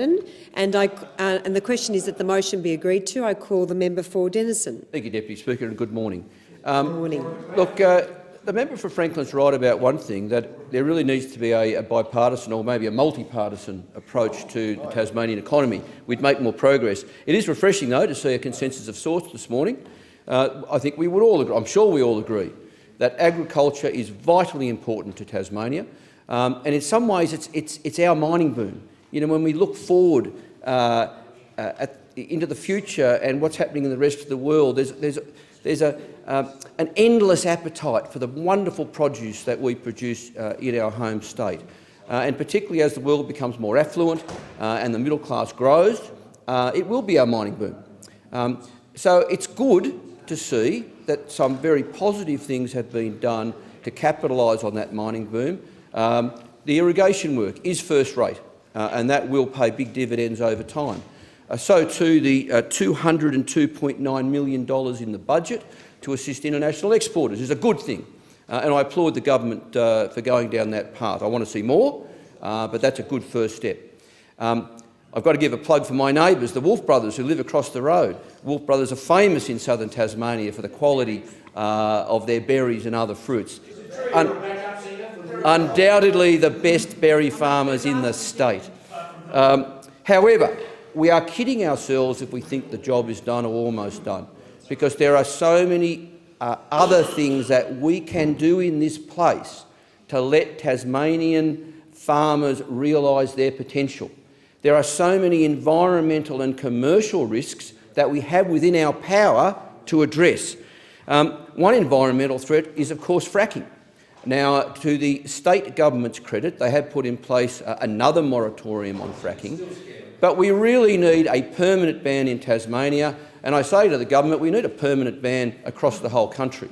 And the question is that the motion be agreed to. I call the member for Denison. Thank you, Deputy Speaker, and good morning. Good morning. Look, the member for Franklin's right about one thing, that there really needs to be a bipartisan or maybe a multi-partisan approach to the Tasmanian economy. We'd make more progress. It is refreshing, though, to see a consensus of sorts this morning. I think we would all agree, I'm sure we all agree, that agriculture is vitally important to Tasmania, and in some ways it's our mining boom. You know, when we look forward into the future and what's happening in the rest of the world, there's an endless appetite for the wonderful produce that we produce in our home state. And particularly as the world becomes more affluent and the middle class grows, it will be our mining boom. So it's good to see that some very positive things have been done to capitalise on that mining boom. The irrigation work is first rate, and that will pay big dividends over time. So too the $202.9 million in the budget to assist international exporters is a good thing, and I applaud the government for going down that path. I want to see more, but that's a good first step. I've got to give a plug for my neighbours, the Wolf brothers, who live across the road. Wolf brothers are famous in southern Tasmania for the quality of their berries and other fruits. Undoubtedly the best berry farmers in the state. However, we are kidding ourselves if we think the job is done or almost done, because there are so many other things that we can do in this place to let Tasmanian farmers realise their potential. There are so many environmental and commercial risks that we have within our power to address. One environmental threat is, of course, fracking. Now, to the state government's credit, they have put in place another moratorium on fracking, but we really need a permanent ban in Tasmania, and I say to the government, we need a permanent ban across the whole country.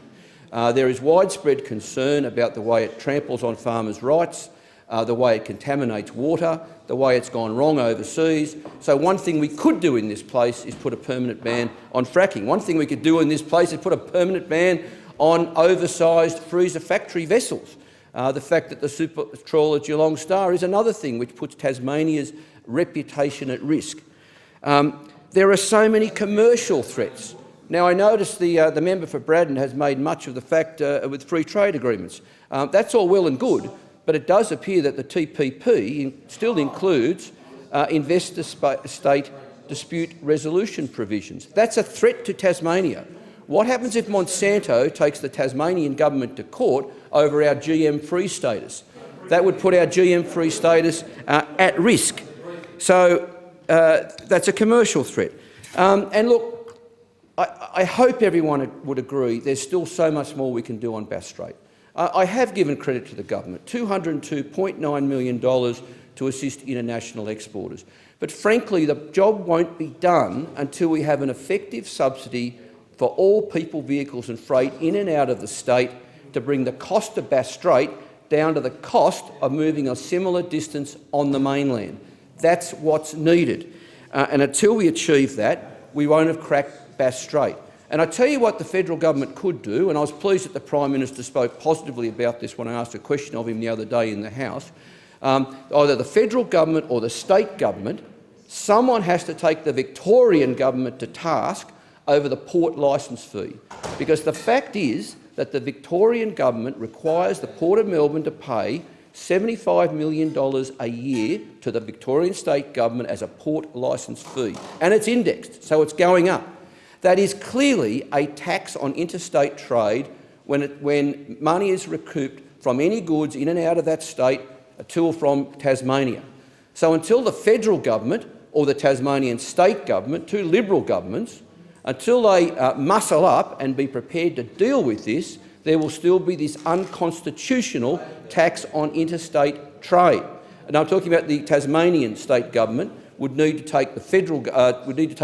There is widespread concern about the way it tramples on farmers' rights, the way it contaminates water, the way it's gone wrong overseas. So one thing we could do in this place is put a permanent ban on fracking. One thing we could do in this place is put a permanent ban on oversized freezer factory vessels. The fact that the super trawler Geelong Star is another thing which puts Tasmania's reputation at risk. There are so many commercial threats. Now, I notice the member for Braddon has made much of the fact with free trade agreements. That's all well and good, but it does appear that the TPP still includes investor-state dispute resolution provisions. That's a threat to Tasmania. What happens if Monsanto takes the Tasmanian government to court over our GM-free status? That would put our GM-free status at risk. So that's a commercial threat. And look, I hope everyone would agree there's still so much more we can do on Bass Strait. I have given credit to the government, $202.9 million to assist international exporters. But frankly, the job won't be done until we have an effective subsidy for all people, vehicles and freight in and out of the state to bring the cost of Bass Strait down to the cost of moving a similar distance on the mainland. That's what's needed. And until we achieve that, we won't have cracked Bass Strait. And I tell you what the federal government could do, and I was pleased that the Prime Minister spoke positively about this when I asked a question of him the other day in the House. Either the federal government or the state government, someone has to take the Victorian government to task over the port licence fee, because the fact is that the Victorian government requires the Port of Melbourne to pay $75 million a year to the Victorian state government as a port licence fee, and it's indexed, so it's going up. That is clearly a tax on interstate trade when money is recouped from any goods in and out of that state to or from Tasmania. So until the federal government or the Tasmanian state government, two Liberal governments, until they muscle up and be prepared to deal with this, there will still be this unconstitutional tax on interstate trade. And I'm talking about the Tasmanian state government would need to take the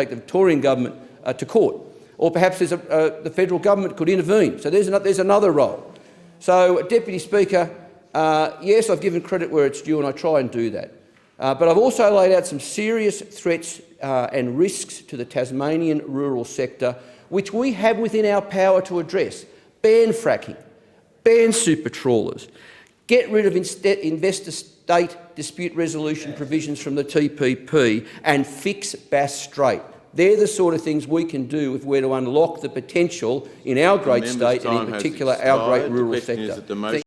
Victorian government to court, or perhaps the federal government could intervene. So there's another role. So, Deputy Speaker, yes, I've given credit where it's due, and I try and do that. But I've also laid out some serious threats and risks to the Tasmanian rural sector, which we have within our power to address. Ban fracking, ban super trawlers, get rid of investor-state dispute resolution provisions from the TPP and fix Bass Strait. They're the sort of things we can do if we're to unlock the potential in our great state and in particular our great rural sector.